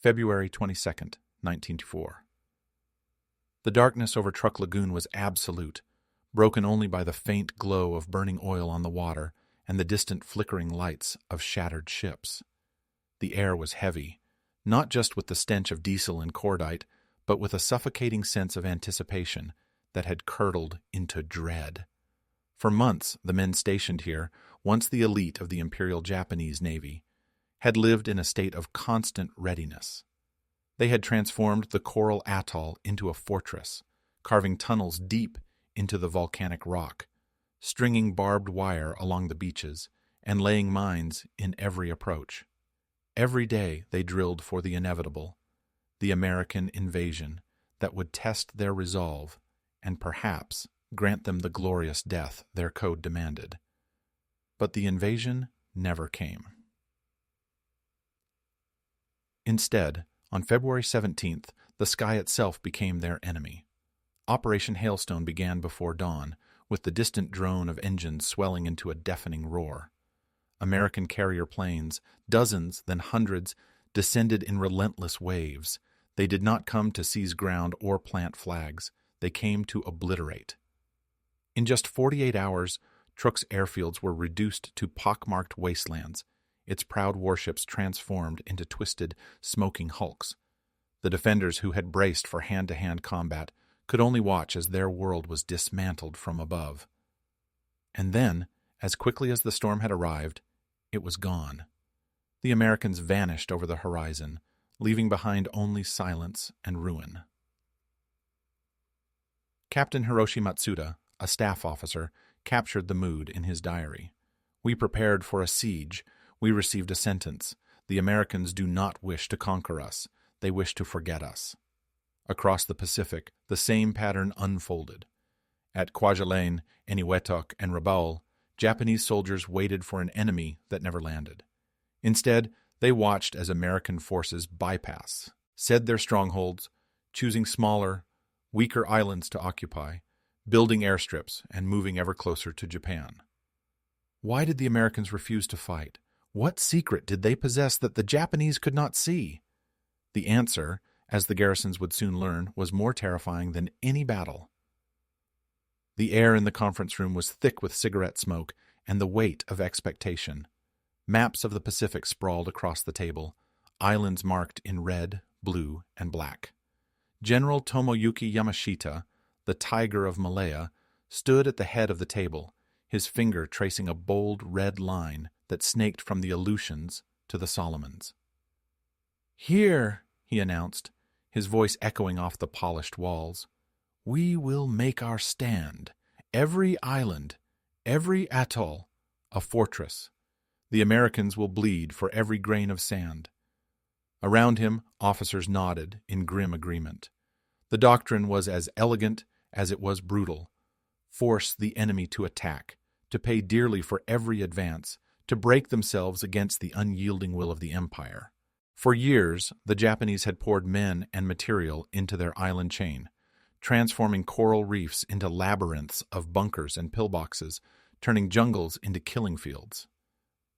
February 22nd, 1904. The darkness over Truk Lagoon was absolute, broken only by the faint glow of burning oil on the water and the distant flickering lights of shattered ships. The air was heavy, not just with the stench of diesel and cordite, but with a suffocating sense of anticipation that had curdled into dread. For months, the men stationed here, once the elite of the Imperial Japanese Navy, had lived in a state of constant readiness. They had transformed the coral atoll into a fortress, carving tunnels deep into the volcanic rock, stringing barbed wire along the beaches, and laying mines in every approach. Every day they drilled for the inevitable, the American invasion that would test their resolve and perhaps grant them the glorious death their code demanded. But the invasion never came. Instead, on February 17th, the sky itself became their enemy. Operation Hailstone began before dawn, with the distant drone of engines swelling into a deafening roar. American carrier planes, dozens, then hundreds, descended in relentless waves. They did not come to seize ground or plant flags. They came to obliterate. In just 48 hours, Truk's airfields were reduced to pockmarked wastelands, its proud warships transformed into twisted, smoking hulks. The defenders who had braced for hand-to-hand combat could only watch as their world was dismantled from above. And then, as quickly as the storm had arrived, it was gone. The Americans vanished over the horizon, leaving behind only silence and ruin. Captain Hiroshi Matsuda, a staff officer, captured the mood in his diary. "We prepared for a siege. We received a sentence. The Americans do not wish to conquer us. They wish to forget us." Across the Pacific, the same pattern unfolded. At Kwajalein, Eniwetok, and Rabaul, Japanese soldiers waited for an enemy that never landed. Instead, they watched as American forces said their strongholds, choosing smaller, weaker islands to occupy, building airstrips, and moving ever closer to Japan. Why did the Americans refuse to fight? What secret did they possess that the Japanese could not see? The answer, as the garrisons would soon learn, was more terrifying than any battle. The air in the conference room was thick with cigarette smoke and the weight of expectation. Maps of the Pacific sprawled across the table, islands marked in red, blue, and black. General Tomoyuki Yamashita, the Tiger of Malaya, stood at the head of the table, his finger tracing a bold red line that snaked from the Aleutians to the Solomons. "Here," he announced, his voice echoing off the polished walls, "we will make our stand. Every island, every atoll, a fortress. The Americans will bleed for every grain of sand." Around him, officers nodded in grim agreement. The doctrine was as elegant as it was brutal. Force the enemy to attack, to pay dearly for every advance, to break themselves against the unyielding will of the empire. For years, the Japanese had poured men and material into their island chain, transforming coral reefs into labyrinths of bunkers and pillboxes, turning jungles into killing fields.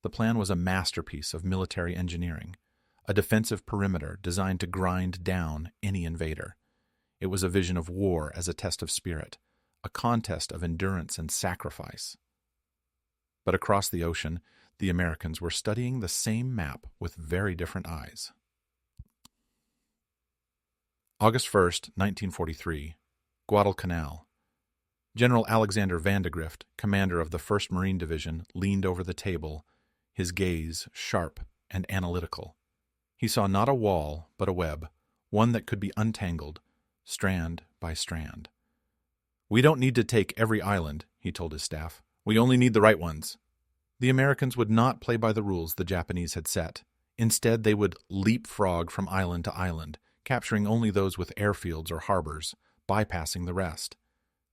The plan was a masterpiece of military engineering, a defensive perimeter designed to grind down any invader. It was a vision of war as a test of spirit, a contest of endurance and sacrifice. But across the ocean, the Americans were studying the same map with very different eyes. August 1st, 1943, Guadalcanal. General Alexander Vandegrift, commander of the 1st Marine Division, leaned over the table, his gaze sharp and analytical. He saw not a wall, but a web, one that could be untangled, strand by strand. "We don't need to take every island," he told his staff. "We only need the right ones." The Americans would not play by the rules the Japanese had set. Instead, they would leapfrog from island to island, capturing only those with airfields or harbors, bypassing the rest.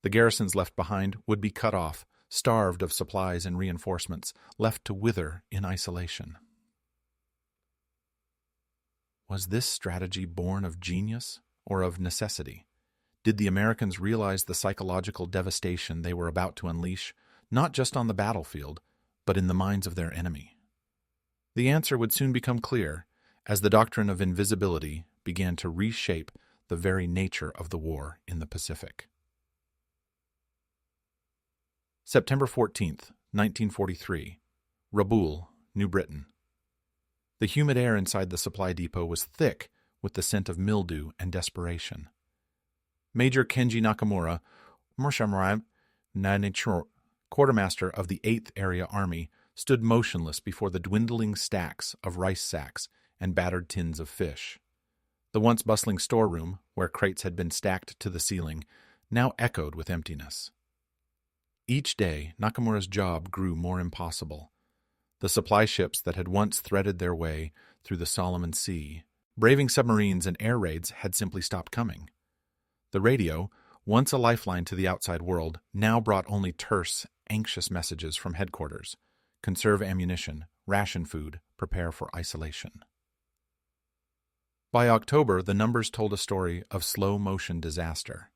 The garrisons left behind would be cut off, starved of supplies and reinforcements, left to wither in isolation. Was this strategy born of genius or of necessity? Did the Americans realize the psychological devastation they were about to unleash, not just on the battlefield, but in the minds of their enemy? The answer would soon become clear, as the doctrine of invisibility began to reshape the very nature of the war in the Pacific. September 14th, 1943, Rabaul, New Britain. The humid air inside the supply depot was thick with the scent of mildew and desperation. Major Kenji Nakamura, quartermaster of the 8th Area Army, stood motionless before the dwindling stacks of rice sacks and battered tins of fish. The once bustling storeroom, where crates had been stacked to the ceiling, now echoed with emptiness. Each day, Nakamura's job grew more impossible. The supply ships that had once threaded their way through the Solomon Sea, braving submarines and air raids, had simply stopped coming. The radio, once a lifeline to the outside world, now brought only terse, anxious messages from headquarters. Conserve ammunition, ration food, prepare for isolation. By October, the numbers told a story of slow-motion disaster.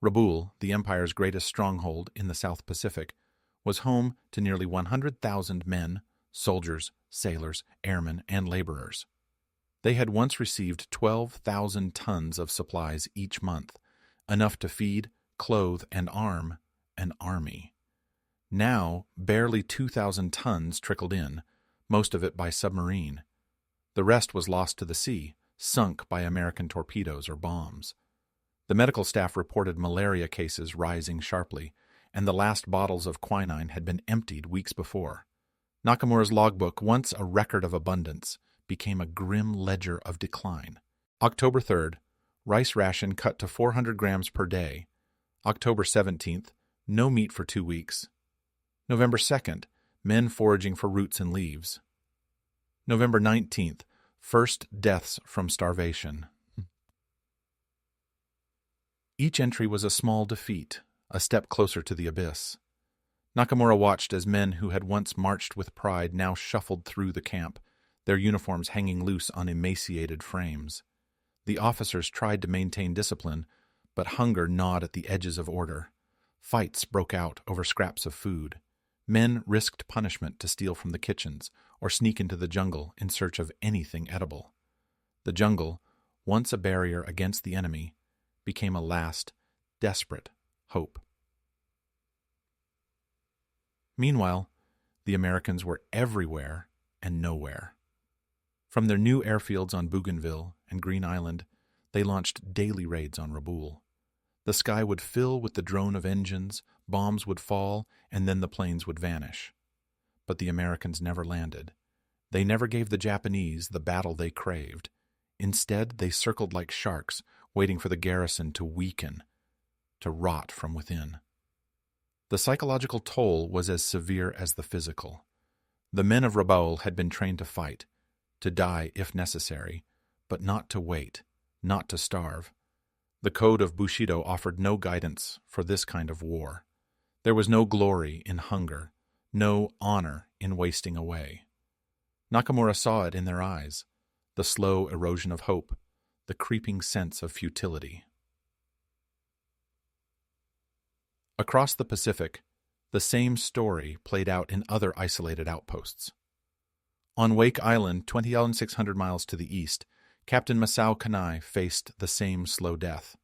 Rabaul, the Empire's greatest stronghold in the South Pacific, was home to nearly 100,000 men, soldiers, sailors, airmen, and laborers. They had once received 12,000 tons of supplies each month, enough to feed, clothe, and arm an army. Now, barely 2,000 tons trickled in, most of it by submarine. The rest was lost to the sea, sunk by American torpedoes or bombs. The medical staff reported malaria cases rising sharply, and the last bottles of quinine had been emptied weeks before. Nakamura's logbook, once a record of abundance, became a grim ledger of decline. October 3rd, rice ration cut to 400 grams per day. October 17th, no meat for 2 weeks. November 2nd, men foraging for roots and leaves. November 19th, first deaths from starvation. Each entry was a small defeat, a step closer to the abyss. Nakamura watched as men who had once marched with pride now shuffled through the camp, their uniforms hanging loose on emaciated frames. The officers tried to maintain discipline, but hunger gnawed at the edges of order. Fights broke out over scraps of food. Men risked punishment to steal from the kitchens or sneak into the jungle in search of anything edible. The jungle, once a barrier against the enemy, became a last, desperate hope. Meanwhile, the Americans were everywhere and nowhere. From their new airfields on Bougainville and Green Island, they launched daily raids on Rabaul. The sky would fill with the drone of engines, bombs would fall, and then the planes would vanish. But the Americans never landed. They never gave the Japanese the battle they craved. Instead, they circled like sharks, waiting for the garrison to weaken, to rot from within. The psychological toll was as severe as the physical. The men of Rabaul had been trained to fight, to die if necessary, but not to wait, not to starve. The code of Bushido offered no guidance for this kind of war. There was no glory in hunger, no honor in wasting away. Nakamura saw it in their eyes, the slow erosion of hope, the creeping sense of futility. Across the Pacific, the same story played out in other isolated outposts. On Wake Island, 20,600 miles to the east, Captain Masao Kanai faced the same slow death.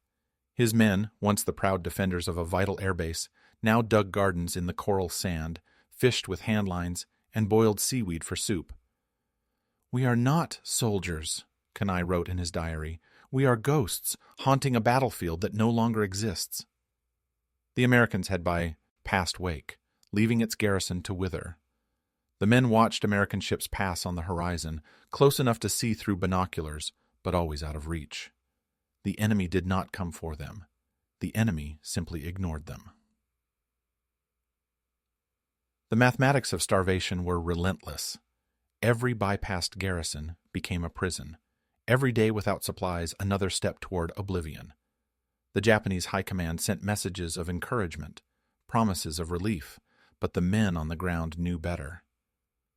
His men, once the proud defenders of a vital airbase, now dug gardens in the coral sand, fished with hand lines, and boiled seaweed for soup. "We are not soldiers," Kanai wrote in his diary. "We are ghosts, haunting a battlefield that no longer exists." The Americans had passed Wake, leaving its garrison to wither. The men watched American ships pass on the horizon, close enough to see through binoculars, but always out of reach. The enemy did not come for them. The enemy simply ignored them. The mathematics of starvation were relentless. Every bypassed garrison became a prison. Every day without supplies, another step toward oblivion. The Japanese high command sent messages of encouragement, promises of relief, but the men on the ground knew better.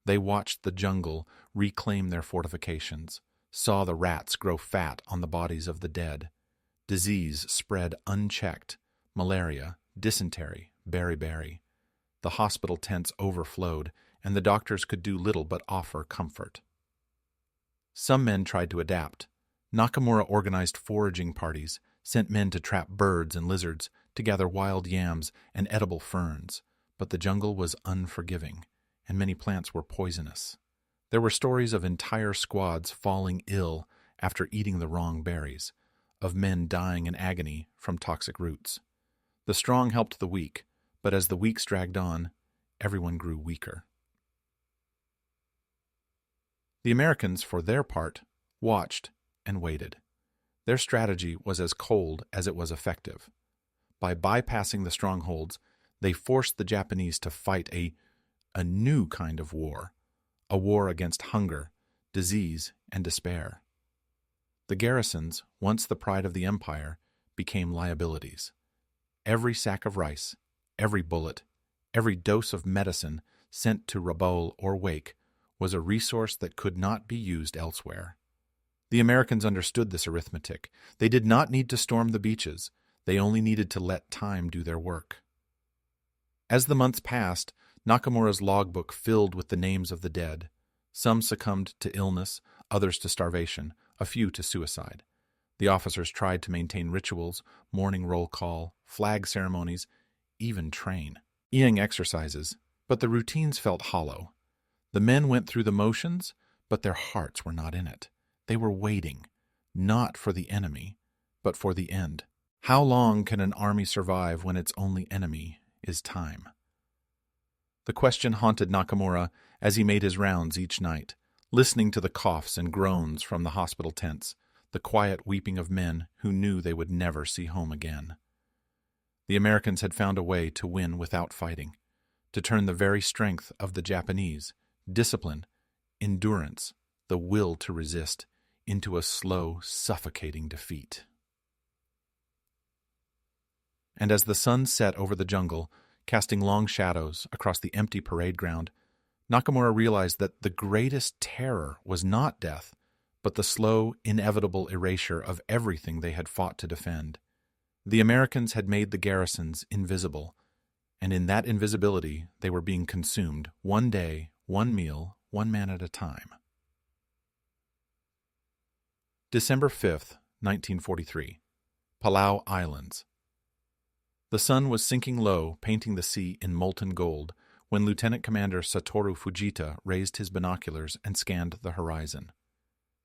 They watched the jungle reclaim their fortifications, saw the rats grow fat on the bodies of the dead. Disease spread unchecked, malaria, dysentery, beriberi. The hospital tents overflowed, and the doctors could do little but offer comfort. Some men tried to adapt. Nakamura organized foraging parties, sent men to trap birds and lizards, to gather wild yams and edible ferns. But the jungle was unforgiving, and many plants were poisonous. There were stories of entire squads falling ill after eating the wrong berries, of men dying in agony from toxic roots. The strong helped the weak, but as the weeks dragged on, everyone grew weaker. The Americans, for their part, watched and waited. Their strategy was as cold as it was effective. By bypassing the strongholds, they forced the Japanese to fight a new kind of war, a war against hunger, disease, and despair. The garrisons, once the pride of the empire, became liabilities. Every sack of rice, every bullet, every dose of medicine sent to Rabaul or Wake was a resource that could not be used elsewhere. The Americans understood this arithmetic. They did not need to storm the beaches. They only needed to let time do their work. As the months passed, Nakamura's logbook filled with the names of the dead. Some succumbed to illness, others to starvation, a few to suicide. The officers tried to maintain rituals, morning roll call, flag ceremonies, even train. Exercises, but the routines felt hollow. The men went through the motions, but their hearts were not in it. They were waiting, not for the enemy, but for the end. How long can an army survive when its only enemy is time? The question haunted Nakamura as he made his rounds each night, listening to the coughs and groans from the hospital tents, the quiet weeping of men who knew they would never see home again. The Americans had found a way to win without fighting, to turn the very strength of the Japanese, discipline, endurance, the will to resist, into a slow, suffocating defeat. And as the sun set over the jungle, casting long shadows across the empty parade ground, Nakamura realized that the greatest terror was not death, but the slow, inevitable erasure of everything they had fought to defend. The Americans had made the garrisons invisible, and in that invisibility they were being consumed, one day, one meal, one man at a time. December 5th, 1943. Palau Islands. The sun was sinking low, painting the sea in molten gold, when Lieutenant Commander Satoru Fujita raised his binoculars and scanned the horizon.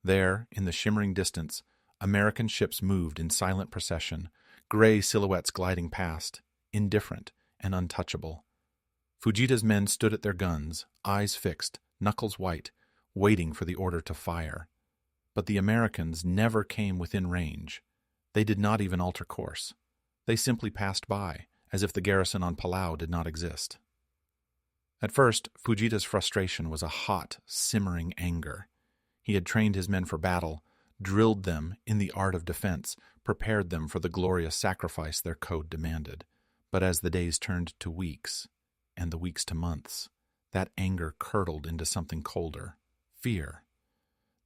There, in the shimmering distance, American ships moved in silent procession, gray silhouettes gliding past, indifferent and untouchable. Fujita's men stood at their guns, eyes fixed, knuckles white, waiting for the order to fire. But the Americans never came within range. They did not even alter course. They simply passed by, as if the garrison on Palau did not exist. At first, Fujita's frustration was a hot, simmering anger. He had trained his men for battle, drilled them in the art of defense, prepared them for the glorious sacrifice their code demanded. But as the days turned to weeks, and the weeks to months, that anger curdled into something colder, fear.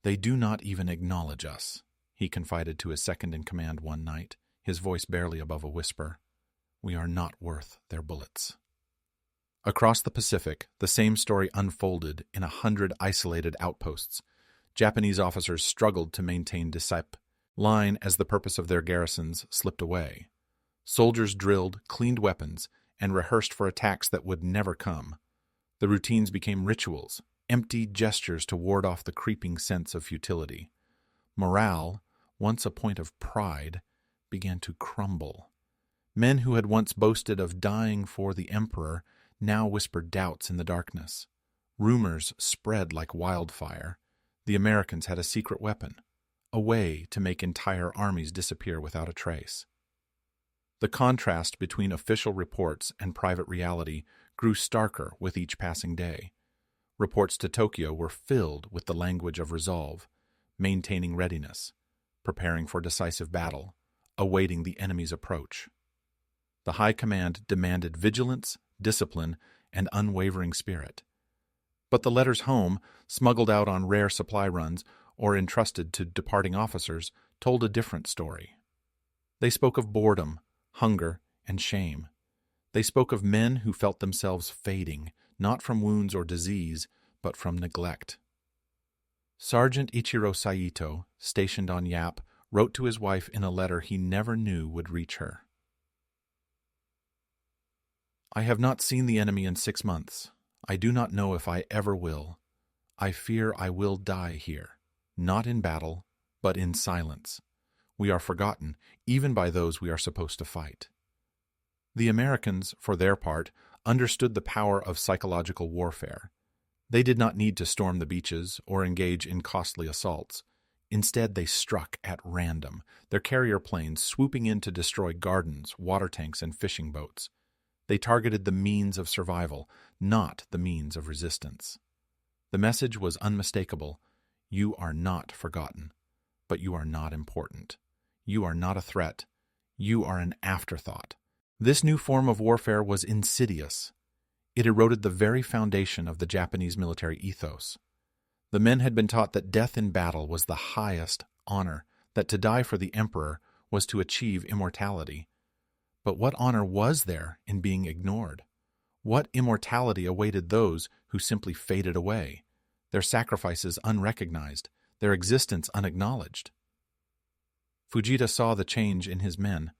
"They do not even acknowledge us," he confided to his second-in-command one night, his voice barely above a whisper. "We are not worth their bullets." Across the Pacific, the same story unfolded in 100 isolated outposts. Japanese officers struggled to maintain discipline as the purpose of their garrisons slipped away. Soldiers drilled, cleaned weapons, and rehearsed for attacks that would never come. The routines became rituals, empty gestures to ward off the creeping sense of futility. Morale, once a point of pride, began to crumble. Men who had once boasted of dying for the emperor now whispered doubts in the darkness. Rumors spread like wildfire. The Americans had a secret weapon, a way to make entire armies disappear without a trace. The contrast between official reports and private reality grew starker with each passing day. Reports to Tokyo were filled with the language of resolve, maintaining readiness, preparing for decisive battle, awaiting the enemy's approach. The High Command demanded vigilance, discipline, and unwavering spirit. But the letters home, smuggled out on rare supply runs or entrusted to departing officers, told a different story. They spoke of boredom, hunger, and shame. They spoke of men who felt themselves fading, not from wounds or disease, but from neglect. Sergeant Ichiro Saito, stationed on Yap, wrote to his wife in a letter he never knew would reach her. I have not seen the enemy in 6 months. I do not know if I ever will. I fear I will die here, not in battle, but in silence. We are forgotten, even by those we are supposed to fight. The Americans, for their part, understood the power of psychological warfare. They did not need to storm the beaches or engage in costly assaults. Instead, they struck at random, their carrier planes swooping in to destroy gardens, water tanks, and fishing boats. They targeted the means of survival, not the means of resistance. The message was unmistakable. You are not forgotten, but you are not important. You are not a threat. You are an afterthought. This new form of warfare was insidious. It eroded the very foundation of the Japanese military ethos. The men had been taught that death in battle was the highest honor, that to die for the emperor was to achieve immortality. But what honor was there in being ignored? What immortality awaited those who simply faded away, their sacrifices unrecognized, their existence unacknowledged? Fujita saw the change in his men.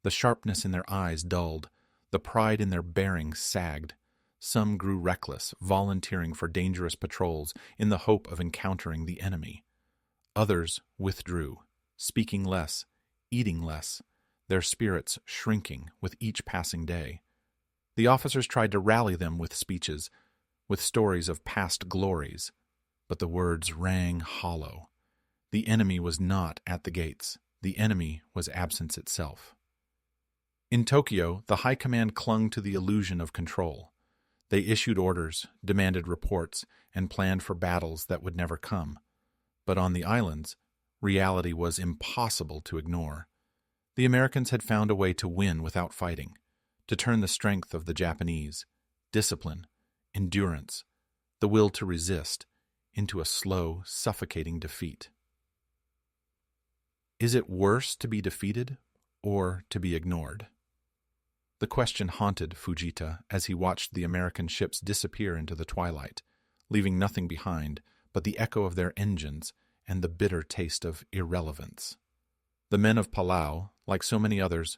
The sharpness in their eyes dulled, the pride in their bearing sagged. Some grew reckless, volunteering for dangerous patrols in the hope of encountering the enemy. Others withdrew, speaking less, eating less, their spirits shrinking with each passing day. The officers tried to rally them with speeches, with stories of past glories, but the words rang hollow. The enemy was not at the gates. The enemy was absence itself. In Tokyo, the high command clung to the illusion of control. They issued orders, demanded reports, and planned for battles that would never come. But on the islands, reality was impossible to ignore. The Americans had found a way to win without fighting, to turn the strength of the Japanese, discipline, endurance, the will to resist, into a slow, suffocating defeat. Is it worse to be defeated or to be ignored? The question haunted Fujita as he watched the American ships disappear into the twilight, leaving nothing behind but the echo of their engines and the bitter taste of irrelevance. The men of Palau, like so many others,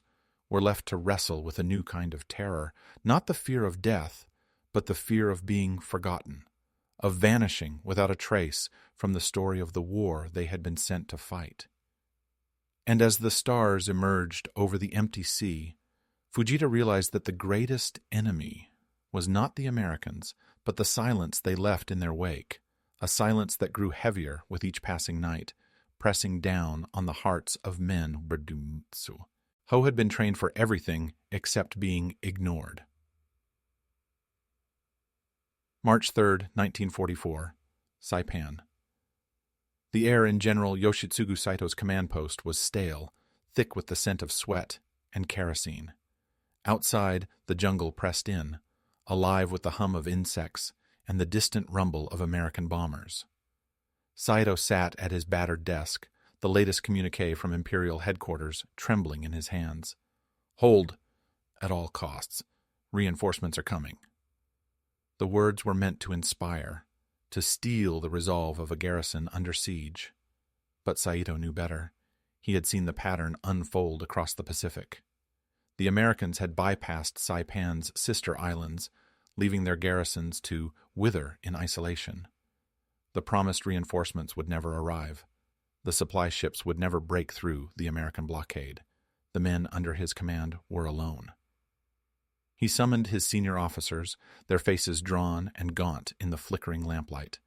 were left to wrestle with a new kind of terror, not the fear of death, but the fear of being forgotten, of vanishing without a trace from the story of the war they had been sent to fight. And as the stars emerged over the empty sea, Fujita realized that the greatest enemy was not the Americans, but the silence they left in their wake, a silence that grew heavier with each passing night, pressing down on the hearts of men. Ho had been trained for everything except being ignored. March 3, 1944, Saipan. The air in General Yoshitsugu Saito's command post was stale, thick with the scent of sweat and kerosene. Outside, the jungle pressed in, alive with the hum of insects and the distant rumble of American bombers. Saito sat at his battered desk, the latest communique from Imperial headquarters trembling in his hands. Hold, at all costs. Reinforcements are coming. The words were meant to inspire, to steel the resolve of a garrison under siege. But Saito knew better. He had seen the pattern unfold across the Pacific. The Americans had bypassed Saipan's sister islands, leaving their garrisons to wither in isolation. The promised reinforcements would never arrive. The supply ships would never break through the American blockade. The men under his command were alone. He summoned his senior officers, their faces drawn and gaunt in the flickering lamplight.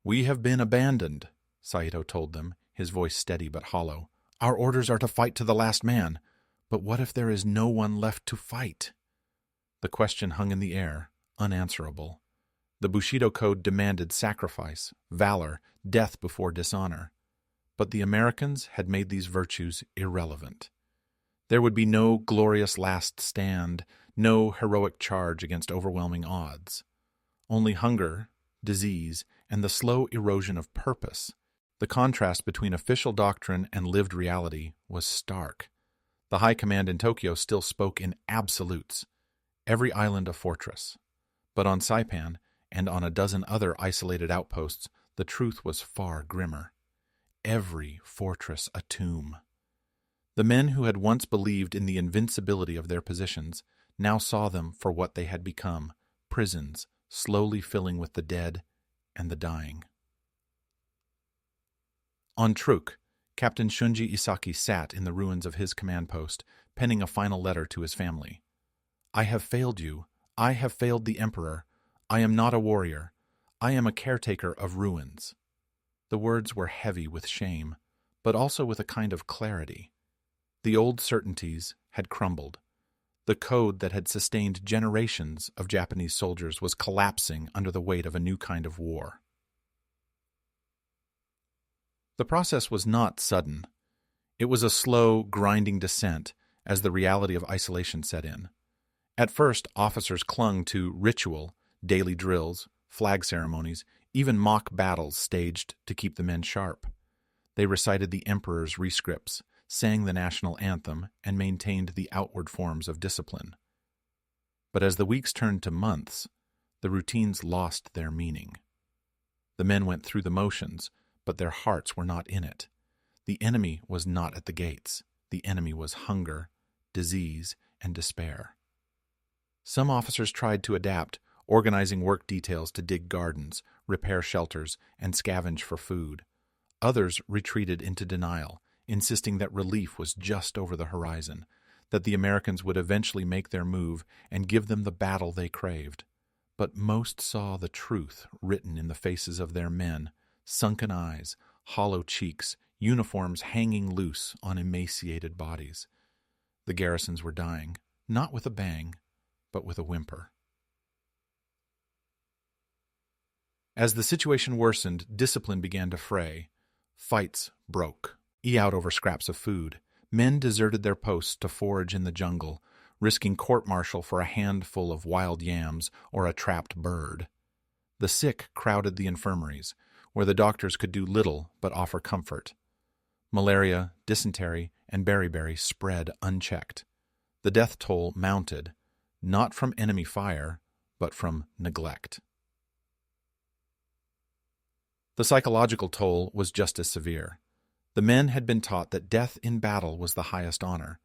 "We have been abandoned," Saito told them, his voice steady but hollow. "Our orders are to fight to the last man. But what if there is no one left to fight?" The question hung in the air, unanswerable. The Bushido Code demanded sacrifice, valor, death before dishonor. But the Americans had made these virtues irrelevant. There would be no glorious last stand, no heroic charge against overwhelming odds. Only hunger, disease, and the slow erosion of purpose. The contrast between official doctrine and lived reality was stark. The high command in Tokyo still spoke in absolutes, every island a fortress. But on Saipan, and on a dozen other isolated outposts, The truth was far grimmer. Every fortress a tomb. The men who had once believed in the invincibility of their positions now saw them for what they had become, prisons slowly filling with the dead and the dying. On Truk, Captain Shunji Isaki sat in the ruins of his command post, penning a final letter to his family. I have failed you. I have failed the Emperor. I am not a warrior. I am a caretaker of ruins. The words were heavy with shame, but also with a kind of clarity. The old certainties had crumbled. The code that had sustained generations of Japanese soldiers was collapsing under the weight of a new kind of war. The process was not sudden. It was a slow, grinding descent as the reality of isolation set in. At first, officers clung to ritual, daily drills, flag ceremonies, even mock battles staged to keep the men sharp. They recited the emperor's rescripts, sang the national anthem, and maintained the outward forms of discipline. But as the weeks turned to months, the routines lost their meaning. The men went through the motions, but their hearts were not in it. The enemy was not at the gates. The enemy was hunger, disease, and despair. Some officers tried to adapt, organizing work details to dig gardens, repair shelters, and scavenge for food. Others retreated into denial, insisting that relief was just over the horizon, that the Americans would eventually make their move and give them the battle they craved. But most saw the truth written in the faces of their men, sunken eyes, hollow cheeks, uniforms hanging loose on emaciated bodies. The garrisons were dying, not with a bang, but with a whimper. As the situation worsened, discipline began to fray. Fights broke, out over scraps of food. Men deserted their posts to forage in the jungle, risking court-martial for a handful of wild yams or a trapped bird. The sick crowded the infirmaries, where the doctors could do little but offer comfort. Malaria, dysentery, and beriberi spread unchecked. The death toll mounted, not from enemy fire, but from neglect. The psychological toll was just as severe. The men had been taught that death in battle was the highest honor,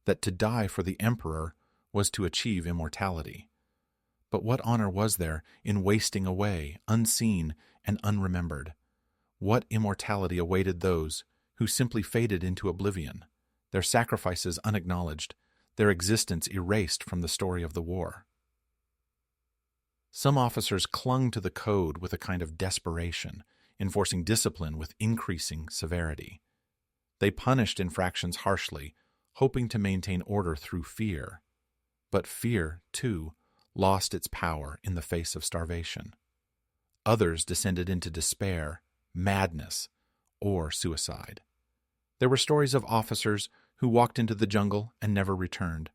that to die for the emperor was to achieve immortality. But what honor was there in wasting away, unseen and unremembered? What immortality awaited those who simply faded into oblivion, their sacrifices unacknowledged, their existence erased from the story of the war? Some officers clung to the code with a kind of desperation, enforcing discipline with increasing severity. They punished infractions harshly, hoping to maintain order through fear. But fear, too, lost its power in the face of starvation. Others descended into despair, madness, or suicide. There were stories of officers who walked into the jungle and never returned,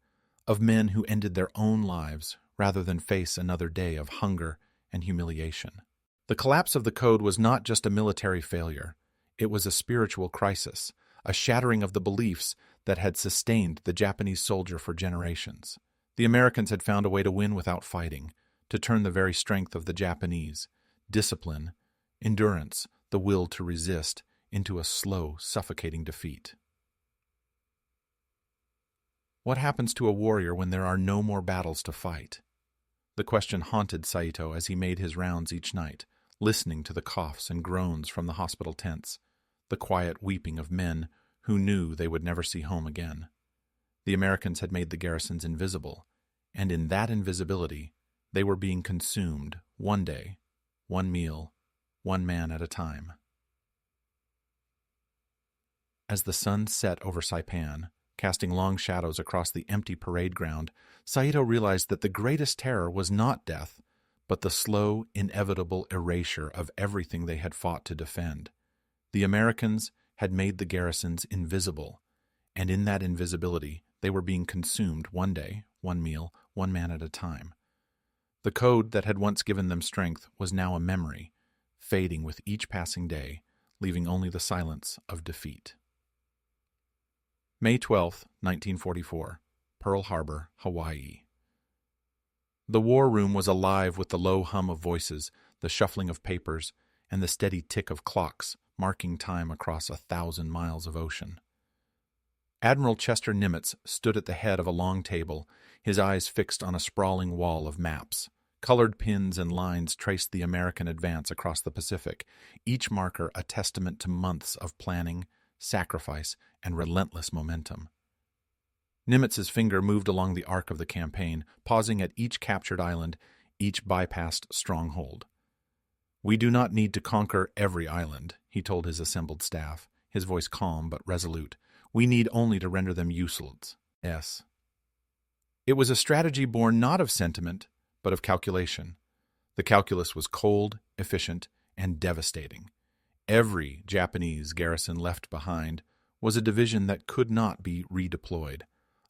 of men who ended their own lives rather than face another day of hunger and humiliation. The collapse of the code was not just a military failure. It was a spiritual crisis, a shattering of the beliefs that had sustained the Japanese soldier for generations. The Americans had found a way to win without fighting, to turn the very strength of the Japanese, discipline, endurance, the will to resist, into a slow, suffocating defeat. What happens to a warrior when there are no more battles to fight? The question haunted Saito as he made his rounds each night, listening to the coughs and groans from the hospital tents, the quiet weeping of men who knew they would never see home again. The Americans had made the garrisons invisible, and in that invisibility, they were being consumed one day, one meal, one man at a time. As the sun set over Saipan, casting long shadows across the empty parade ground, Saito realized that the greatest terror was not death, but the slow, inevitable erasure of everything they had fought to defend. The Americans had made the garrisons invisible, and in that invisibility, they were being consumed one day, one meal, one man at a time. The code that had once given them strength was now a memory, fading with each passing day, leaving only the silence of defeat. May 12, 1944, Pearl Harbor, Hawaii. The war room was alive with the low hum of voices, the shuffling of papers, and the steady tick of clocks marking time across 1,000 miles of ocean. Admiral Chester Nimitz stood at the head of a long table, his eyes fixed on a sprawling wall of maps. Colored pins and lines traced the American advance across the Pacific, each marker a testament to months of planning, sacrifice, and relentless momentum. Nimitz's finger moved along the arc of the campaign, pausing at each captured island, each bypassed stronghold. "We do not need to conquer every island," he told his assembled staff, his voice calm but resolute. "We need only to render them useless." Yes. It was a strategy born not of sentiment, but of calculation. The calculus was cold, efficient, and devastating. Every Japanese garrison left behind was a division that could not be redeployed,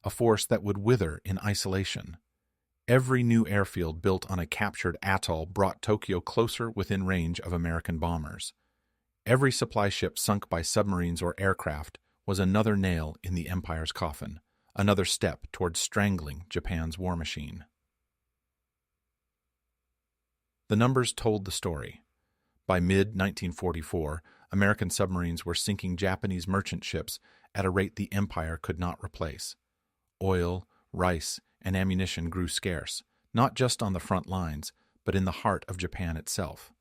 a force that would wither in isolation. Every new airfield built on a captured atoll brought Tokyo closer within range of American bombers. Every supply ship sunk by submarines or aircraft was another nail in the Empire's coffin, another step toward strangling Japan's war machine. The numbers told the story. By mid-1944, American submarines were sinking Japanese merchant ships at a rate the Empire could not replace. Oil, rice, and ammunition grew scarce, not just on the front lines, but in the heart of Japan itself.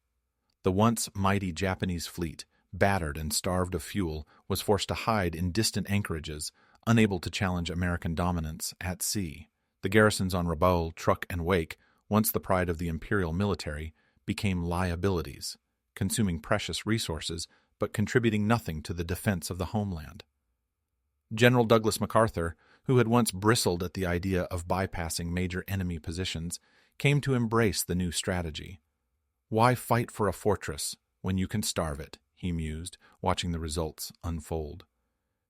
The once mighty Japanese fleet, battered and starved of fuel, was forced to hide in distant anchorages, unable to challenge American dominance at sea. The garrisons on Rabaul, Truk, and Wake, once the pride of the imperial military, became liabilities, consuming precious resources but contributing nothing to the defense of the homeland. General Douglas MacArthur, who had once bristled at the idea of bypassing major enemy positions, came to embrace the new strategy. "Why fight for a fortress when you can starve it?" he mused, watching the results unfold.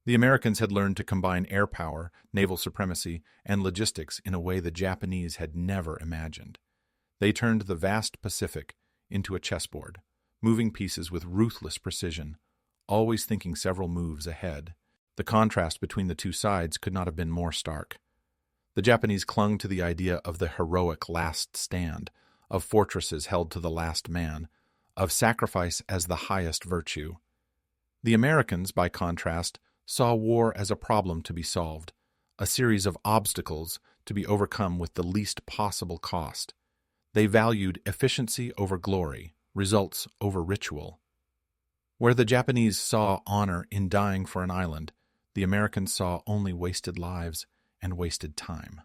The Americans had learned to combine air power, naval supremacy, and logistics in a way the Japanese had never imagined. They turned the vast Pacific into a chessboard, moving pieces with ruthless precision, always thinking several moves ahead. The contrast between the two sides could not have been more stark. The Japanese clung to the idea of the heroic last stand, of fortresses held to the last man, of sacrifice as the highest virtue. The Americans, by contrast, saw war as a problem to be solved, a series of obstacles to be overcome with the least possible cost. They valued efficiency over glory, results over ritual. Where the Japanese saw honor in dying for an island, the Americans saw only wasted lives and wasted time.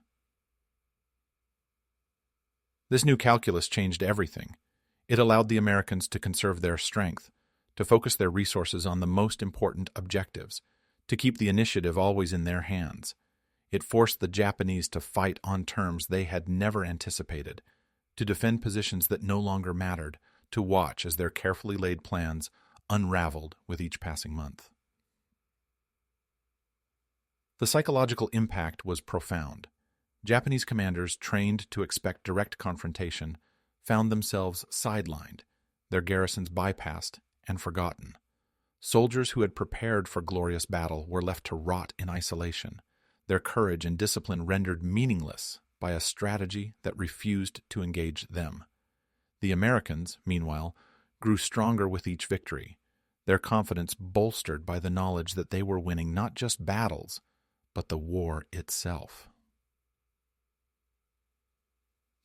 This new calculus changed everything. It allowed the Americans to conserve their strength, to focus their resources on the most important objectives, to keep the initiative always in their hands. It forced the Japanese to fight on terms they had never anticipated, to defend positions that no longer mattered, to watch as their carefully laid plans unraveled with each passing month. The psychological impact was profound. Japanese commanders trained to expect direct confrontation found themselves sidelined, their garrisons bypassed and forgotten. Soldiers who had prepared for glorious battle were left to rot in isolation, their courage and discipline rendered meaningless by a strategy that refused to engage them. The Americans, meanwhile, grew stronger with each victory, their confidence bolstered by the knowledge that they were winning not just battles, but the war itself.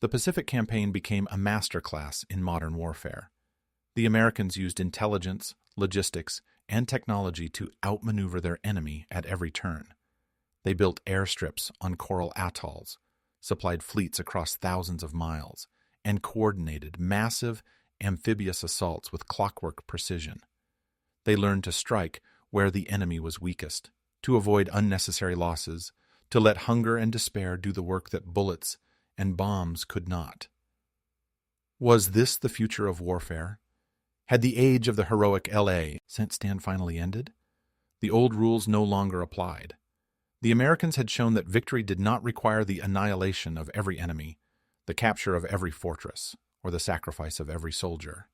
The Pacific Campaign became a masterclass in modern warfare. The Americans used intelligence, logistics, and technology to outmaneuver their enemy at every turn. They built airstrips on coral atolls, supplied fleets across thousands of miles, and coordinated massive amphibious assaults with clockwork precision. They learned to strike where the enemy was weakest, to avoid unnecessary losses, to let hunger and despair do the work that bullets and bombs could not. Was this the future of warfare? Had the age of the heroic L.A. stand finally ended? The old rules no longer applied. The Americans had shown that victory did not require the annihilation of every enemy, the capture of every fortress, or the sacrifice of every soldier.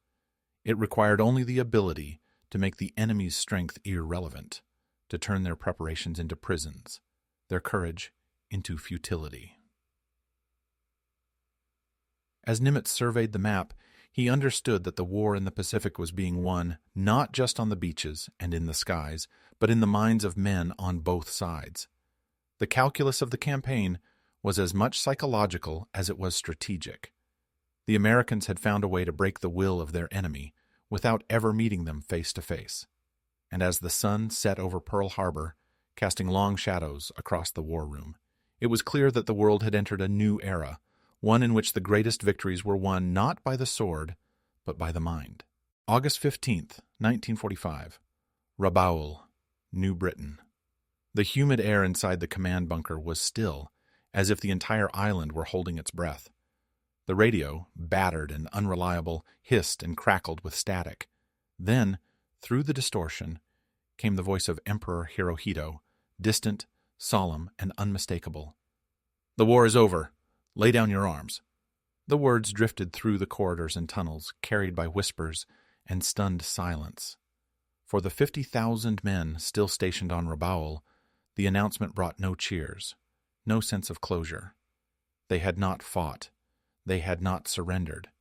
It required only the ability to make the enemy's strength irrelevant, to turn their preparations into prisons, their courage into futility. As Nimitz surveyed the map, He understood that the war in the Pacific was being won not just on the beaches and in the skies, but in the minds of men on both sides. The calculus of the campaign was as much psychological as it was strategic. The Americans had found a way to break the will of their enemy without ever meeting them face to face. And as the sun set over Pearl Harbor, casting long shadows across the war room, it was clear that the world had entered a new era, one in which the greatest victories were won not by the sword, but by the mind. August 15th, 1945. Rabaul, New Britain. The humid air inside the command bunker was still, as if the entire island were holding its breath. The radio, battered and unreliable, hissed and crackled with static. Then, through the distortion, came the voice of Emperor Hirohito, distant, solemn, and unmistakable. "The war is over. Lay down your arms." The words drifted through the corridors and tunnels, carried by whispers and stunned silence. For the 50,000 men still stationed on Rabaul, the announcement brought no cheers, no sense of closure. They had not fought. They had not surrendered.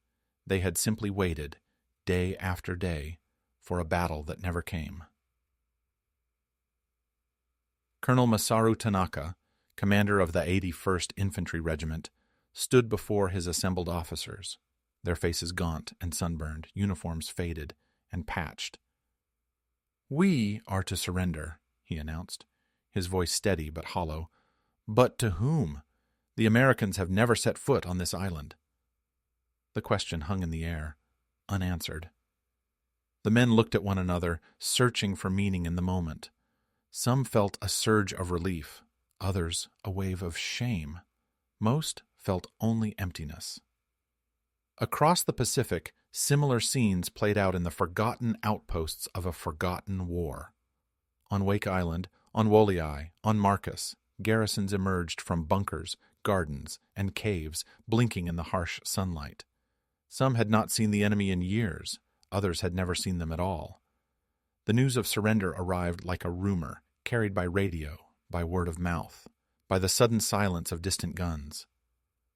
They had simply waited, day after day, for a battle that never came. Colonel Masaru Tanaka, commander of the 81st Infantry Regiment, stood before his assembled officers, their faces gaunt and sunburned, uniforms faded and patched. "We are to surrender," he announced, his voice steady but hollow. "But to whom? The Americans have never set foot on this island." The question hung in the air, unanswered. The men looked at one another, searching for meaning in the moment. Some felt a surge of relief, others a wave of shame. Most felt only emptiness. Across the Pacific, similar scenes played out in the forgotten outposts of a forgotten war. On Wake Island, on Woliai, on Marcus, garrisons emerged from bunkers, gardens, and caves, blinking in the harsh sunlight. Some had not seen the enemy in years, others had never seen them at all. The news of surrender arrived like a rumor, carried by radio, by word of mouth, by the sudden silence of distant guns.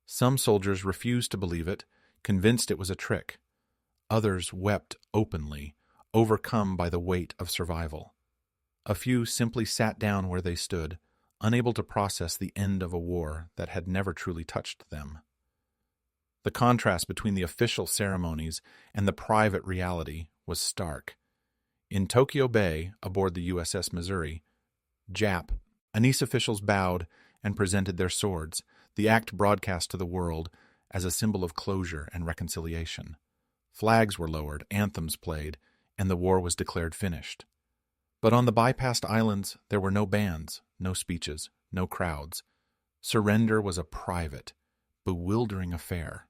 Some soldiers refused to believe it, convinced it was a trick. Others wept openly, overcome by the weight of survival. A few simply sat down where they stood, unable to process the end of a war that had never truly touched them. The contrast between the official ceremonies and the private reality was stark. In Tokyo Bay, aboard the USS Missouri, Jap, Anise officials bowed and presented their swords, the act broadcast to the world as a symbol of closure and reconciliation. Flags were lowered, anthems played, and the war was declared finished. But on the bypassed islands, there were no bands, no speeches, no crowds. Surrender was a private, bewildering affair.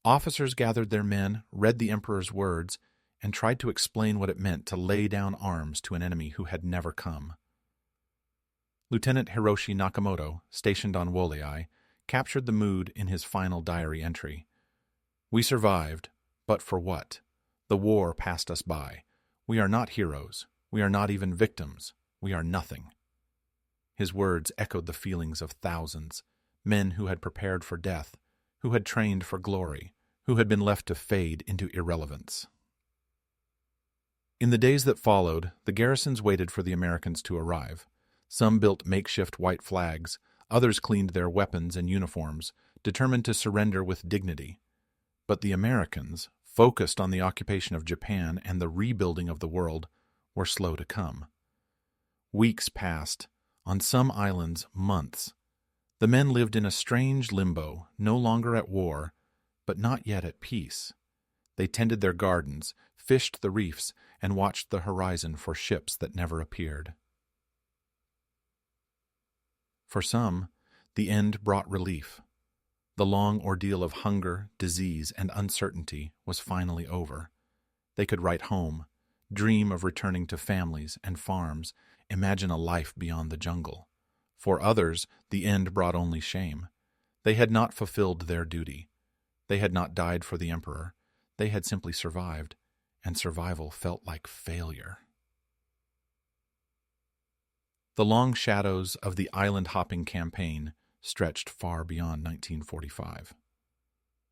Officers gathered their men, read the emperor's words, and tried to explain what it meant to lay down arms to an enemy who had never come. Lieutenant Hiroshi Nakamoto, stationed on Woliai, captured the mood in his final diary entry. "We survived, but for what? The war passed us by. We are not heroes. We are not even victims. We are nothing." His words echoed the feelings of thousands, men who had prepared for death, who had trained for glory, who had been left to fade into irrelevance. In the days that followed, the garrisons waited for the Americans to arrive. Some built makeshift white flags, others cleaned their weapons and uniforms, determined to surrender with dignity. But the Americans, focused on the occupation of Japan and the rebuilding of the world, were slow to come. Weeks passed, on some islands months. The men lived in a strange limbo, no longer at war, but not yet at peace. They tended their gardens, fished the reefs, and watched the horizon for ships that never appeared. For some, the end brought relief. The long ordeal of hunger, disease, and uncertainty was finally over. They could write home, dream of returning to families and farms, imagine a life beyond the jungle. For others, the end brought only shame. They had not fulfilled their duty. They had not died for the emperor. They had simply survived, and survival felt like failure. The long shadows of the island-hopping campaign stretched far beyond 1945.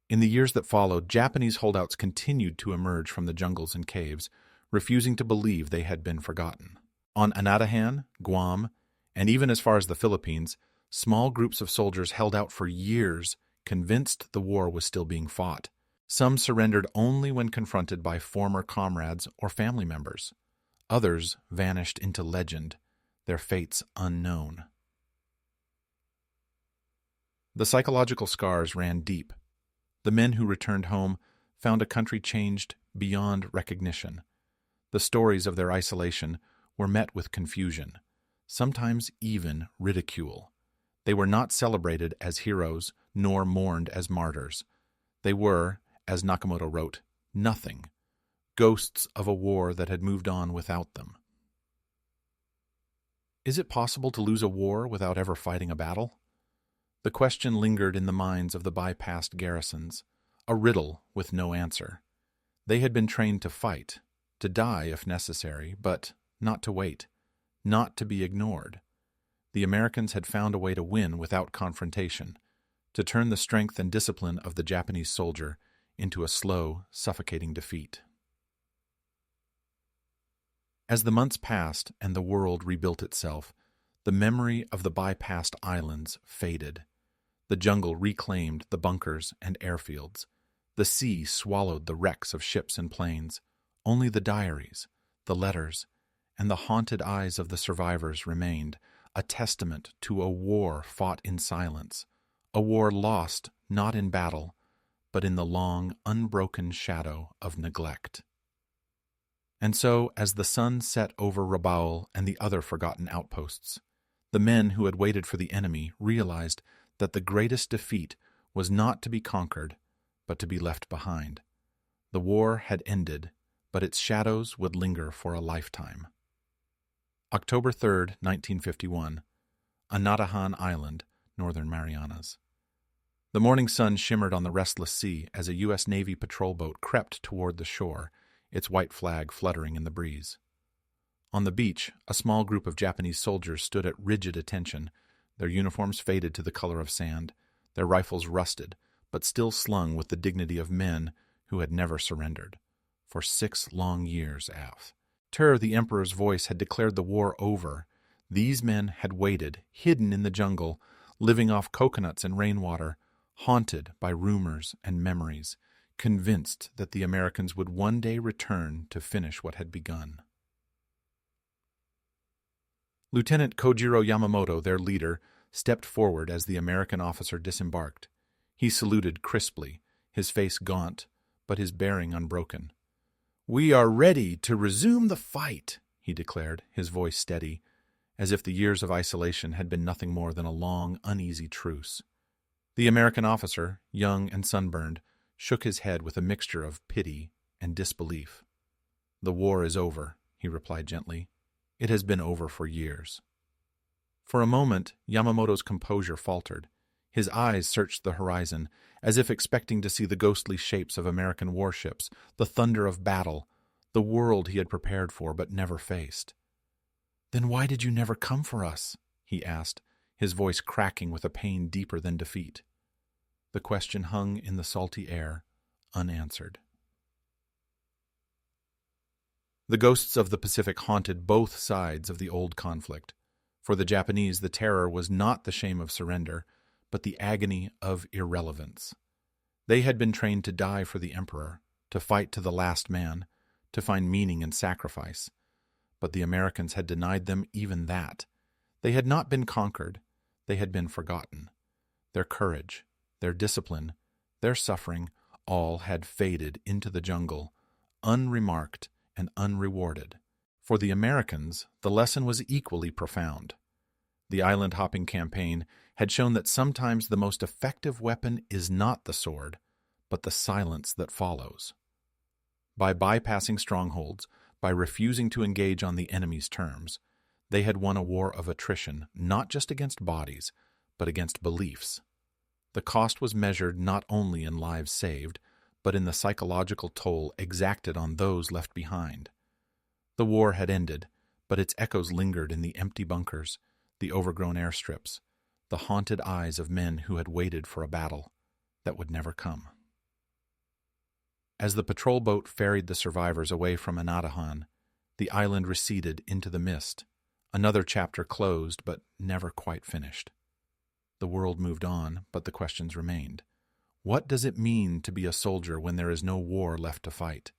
In the years that followed, Japanese holdouts continued to emerge from the jungles and caves, refusing to believe they had been forgotten. On Anadahan, Guam, and even as far as the Philippines, small groups of soldiers held out for years, convinced the war was still being fought. Some surrendered only when confronted by former comrades or family members. Others vanished into legend, their fates unknown. The psychological scars ran deep. The men who returned home found a country changed beyond recognition. The stories of their isolation were met with confusion, sometimes even ridicule. They were not celebrated as heroes nor mourned as martyrs. They were, as Nakamoto wrote, nothing, ghosts of a war that had moved on without them. Is it possible to lose a war without ever fighting a battle? The question lingered in the minds of the bypassed garrisons, a riddle with no answer. They had been trained to fight, to die if necessary, but not to wait, not to be ignored. The Americans had found a way to win without confrontation, to turn the strength and discipline of the Japanese soldier into a slow, suffocating defeat. As the months passed and the world rebuilt itself, the memory of the bypassed islands faded. The jungle reclaimed the bunkers and airfields. The sea swallowed the wrecks of ships and planes. Only the diaries, the letters, and the haunted eyes of the survivors remained, a testament to a war fought in silence, a war lost not in battle, but in the long, unbroken shadow of neglect. And so, as the sun set over Rabaul and the other forgotten outposts, the men who had waited for the enemy realized that the greatest defeat was not to be conquered, but to be left behind. The war had ended, but its shadows would linger for a lifetime. October 3rd, 1951, Anadahan Island, Northern Marianas. The morning sun shimmered on the restless sea as a U.S. Navy patrol boat crept toward the shore, its white flag fluttering in the breeze. On the beach, a small group of Japanese soldiers stood at rigid attention, their uniforms faded to the color of sand, their rifles rusted, but still slung with the dignity of men who had never surrendered. For 6 long years, Af. Terror, the Emperor's voice, had declared the war over. These men had waited, hidden in the jungle, living off coconuts and rainwater, haunted by rumors and memories, convinced that the Americans would one day return to finish what had begun. Lieutenant Kojiro Yamamoto, their leader, stepped forward as the American officer disembarked. He saluted crisply, his face gaunt, but his bearing unbroken. "We are ready to resume the fight," he declared, his voice steady, as if the years of isolation had been nothing more than a long, uneasy truce. The American officer, young and sunburned, shook his head with a mixture of pity and disbelief. "The war is over," he replied gently. "It has been over for years." For a moment, Yamamoto's composure faltered. His eyes searched the horizon, as if expecting to see the ghostly shapes of American warships, the thunder of battle, the world he had prepared for but never faced. "Then why did you never come for us?" he asked, his voice cracking with a pain deeper than defeat. The question hung in the salty air, unanswered. The ghosts of the Pacific haunted both sides of the old conflict. For the Japanese, the terror was not the shame of surrender, but the agony of irrelevance. They had been trained to die for the emperor, to fight to the last man, to find meaning in sacrifice. But the Americans had denied them even that. They had not been conquered, they had been forgotten. Their courage, their discipline, their suffering, all had faded into the jungle, unremarked and unrewarded. For the Americans, the lesson was equally profound. The island-hopping campaign had shown that sometimes the most effective weapon is not the sword, but the silence that follows. By bypassing strongholds, by refusing to engage on the enemy's terms, they had won a war of attrition not just against bodies, but against beliefs. The cost was measured not only in lives saved, but in the psychological toll exacted on those left behind. The war had ended, but its echoes lingered in the empty bunkers, the overgrown airstrips, the haunted eyes of men who had waited for a battle that would never come. As the patrol boat ferried the survivors away from Anatahan, the island receded into the mist. Another chapter closed, but never quite finished. The world moved on, but the questions remained. What does it mean to be a soldier when there is no war left to fight?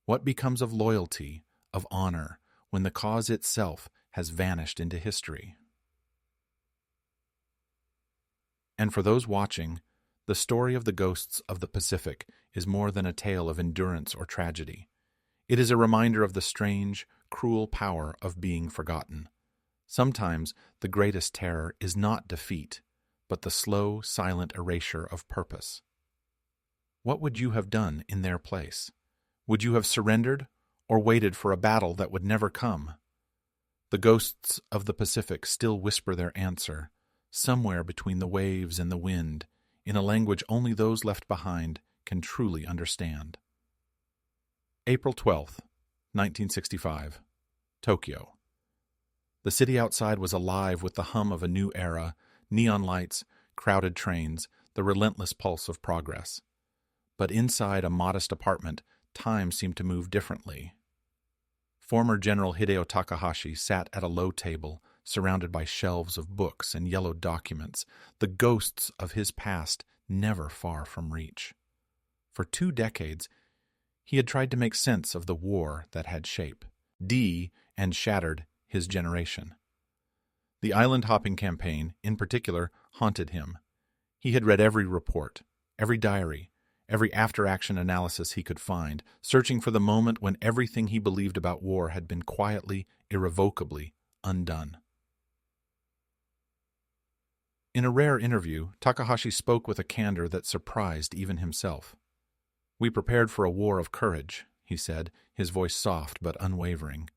What becomes of loyalty, of honor, when the cause itself has vanished into history? And for those watching, the story of the ghosts of the Pacific is more than a tale of endurance or tragedy. It is a reminder of the strange, cruel power of being forgotten. Sometimes the greatest terror is not defeat, but the slow, silent erasure of purpose. What would you have done in their place? Would you have surrendered or waited for a battle that would never come? The ghosts of the Pacific still whisper their answer, somewhere between the waves and the wind, in a language only those left behind can truly understand. April 12th, 1965, Tokyo. The city outside was alive with the hum of a new era, neon lights, crowded trains, the relentless pulse of progress. But inside a modest apartment, time seemed to move differently. Former General Hideo Takahashi sat at a low table, surrounded by shelves of books and yellowed documents, the ghosts of his past never far from reach. For 2 decades, he had tried to make sense of the war that had shaped and shattered his generation. The island-hopping campaign, in particular, haunted him. He had read every report, every diary, every after-action analysis he could find, searching for the moment when everything he believed about war had been quietly, irrevocably undone. In a rare interview, Takahashi spoke with a candor that surprised even himself. "We prepared for a war of courage," he said, his voice soft but unwavering.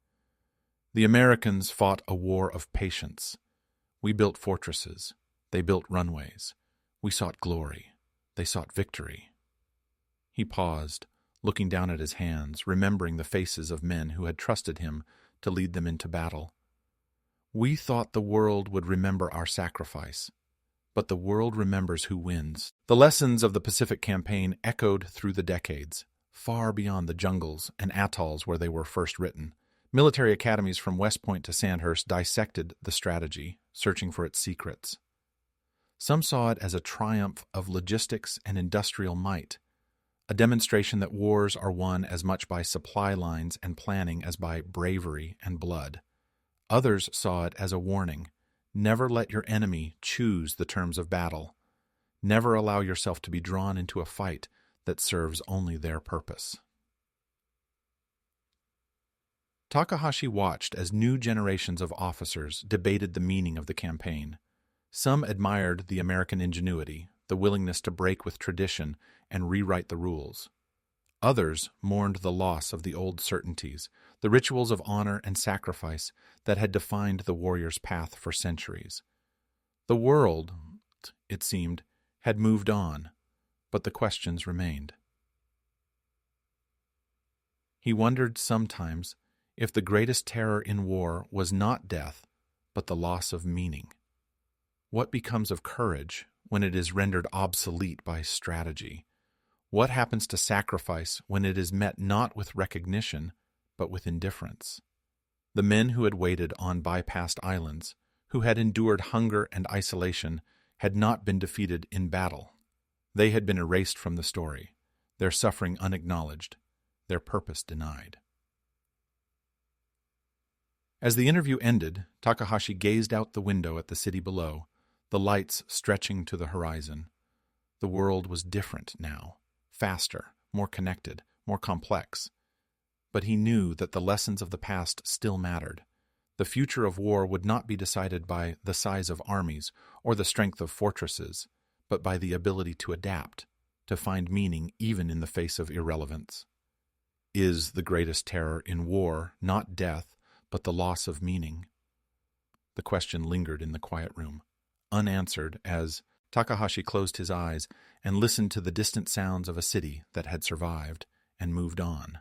"The Americans fought a war of patience. We built fortresses. They built runways. We sought glory. They sought victory." He paused, looking down at his hands, remembering the faces of men who had trusted him to lead them into battle. "We thought the world would remember our sacrifice, but the world remembers who wins." The lessons of the Pacific Campaign echoed through the decades, far beyond the jungles and atolls where they were first written. Military academies from West Point to Sandhurst dissected the strategy, searching for its secrets. Some saw it as a triumph of logistics and industrial might, a demonstration that wars are won as much by supply lines and planning as by bravery and blood. Others saw it as a warning. Never let your enemy choose the terms of battle. Never allow yourself to be drawn into a fight that serves only their purpose. Takahashi watched as new generations of officers debated the meaning of the campaign. Some admired the American ingenuity, the willingness to break with tradition and rewrite the rules. Others mourned the loss of the old certainties, the rituals of honor and sacrifice that had defined the warrior's path for centuries. The world, it seemed, had moved on, but the questions remained. He wondered sometimes if the greatest terror in war was not death, but the loss of meaning. What becomes of courage when it is rendered obsolete by strategy? What happens to sacrifice when it is met not with recognition, but with indifference? The men who had waited on bypassed islands, who had endured hunger and isolation, had not been defeated in battle. They had been erased from the story, their suffering unacknowledged, their purpose denied. As the interview ended, Takahashi gazed out the window at the city below, the lights stretching to the horizon. The world was different now, faster, more connected, more complex. But he knew that the lessons of the past still mattered. The future of war would not be decided by the size of armies or the strength of fortresses, but by the ability to adapt, to find meaning even in the face of irrelevance. Is the greatest terror in war not death, but the loss of meaning? The question lingered in the quiet room, unanswered as Takahashi closed his eyes and listened to the distant sounds of a city that had survived and moved on.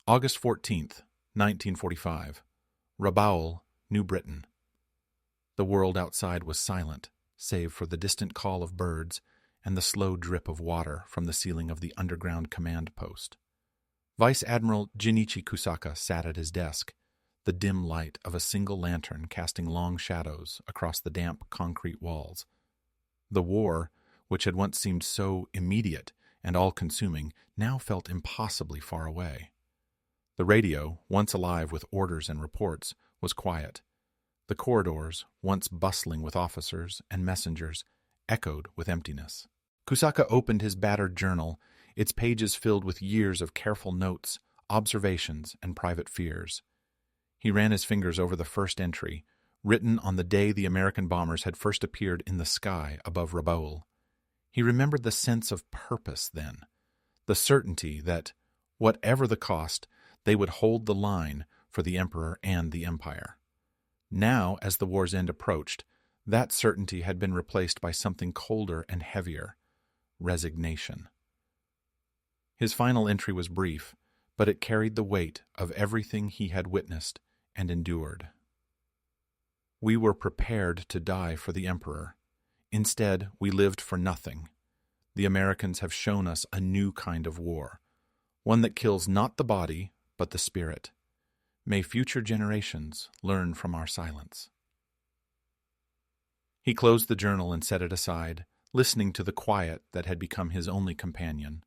August 14th, 1945. Rabaul, New Britain. The world outside was silent, save for the distant call of birds and the slow drip of water from the ceiling of the underground command post. Vice Admiral Jinichi Kusaka sat at his desk, the dim light of a single lantern casting long shadows across the damp concrete walls. The war, which had once seemed so immediate and all-consuming, now felt impossibly far away. The radio, once alive with orders and reports, was quiet. The corridors, once bustling with officers and messengers, echoed with emptiness. Kusaka opened his battered journal, its pages filled with years of careful notes, observations, and private fears. He ran his fingers over the first entry, written on the day the American bombers had first appeared in the sky above Rabaul. He remembered the sense of purpose then, the certainty that, whatever the cost, they would hold the line for the Emperor and the Empire. Now, as the war's end approached, that certainty had been replaced by something colder and heavier: resignation. His final entry was brief, but it carried the weight of everything he had witnessed and endured. We were prepared to die for the Emperor. Instead, we lived for nothing. The Americans have shown us a new kind of war, one that kills not the body, but the spirit. May future generations learn from our silence. He closed the journal and set it aside, listening to the quiet that had become his only companion.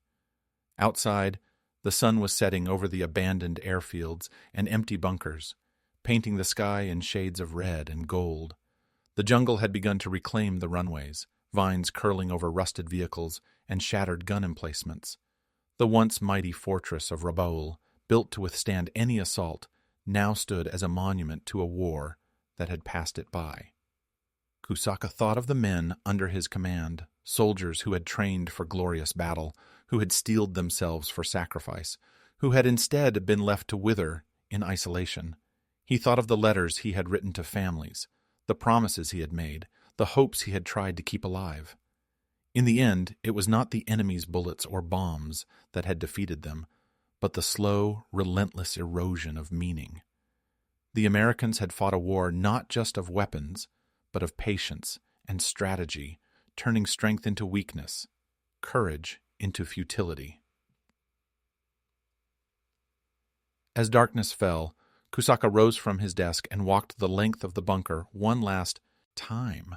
Outside, the sun was setting over the abandoned airfields and empty bunkers, painting the sky in shades of red and gold. The jungle had begun to reclaim the runways, vines curling over rusted vehicles and shattered gun emplacements. The once mighty fortress of Rabaul, built to withstand any assault, now stood as a monument to a war that had passed it by. Kusaka thought of the men under his command, soldiers who had trained for glorious battle, who had steeled themselves for sacrifice, who had instead been left to wither in isolation. He thought of the letters he had written to families, the promises he had made, the hopes he had tried to keep alive. In the end, it was not the enemy's bullets or bombs that had defeated them, but the slow, relentless erosion of meaning. The Americans had fought a war not just of weapons, but of patience and strategy, turning strength into weakness, courage into futility. As darkness fell, Kusaka rose from his desk and walked the length of the bunker one last time.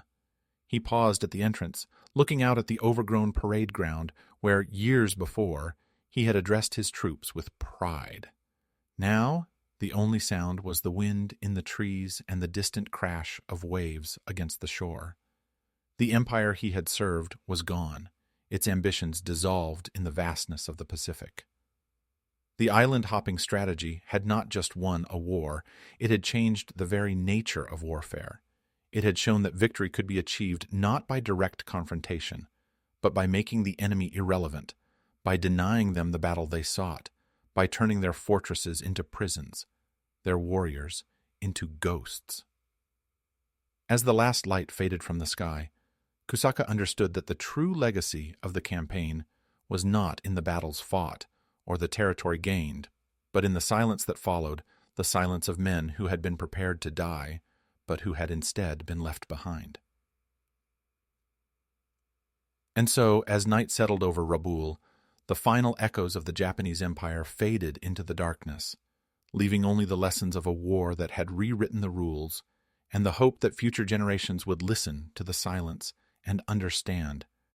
He paused at the entrance, looking out at the overgrown parade ground where, years before, he had addressed his troops with pride. Now, the only sound was the wind in the trees and the distant crash of waves against the shore. The empire he had served was gone, its ambitions dissolved in the vastness of the Pacific. The island-hopping strategy had not just won a war, it had changed the very nature of warfare. It had shown that victory could be achieved not by direct confrontation, but by making the enemy irrelevant, by denying them the battle they sought, by turning their fortresses into prisons, their warriors into ghosts. As the last light faded from the sky, Kusaka understood that the true legacy of the campaign was not in the battles fought or the territory gained, but in the silence that followed, the silence of men who had been prepared to die, but who had instead been left behind. And so, as night settled over Rabaul, the final echoes of the Japanese Empire faded into the darkness, leaving only the lessons of a war that had rewritten the rules, and the hope that future generations would listen to the silence and understand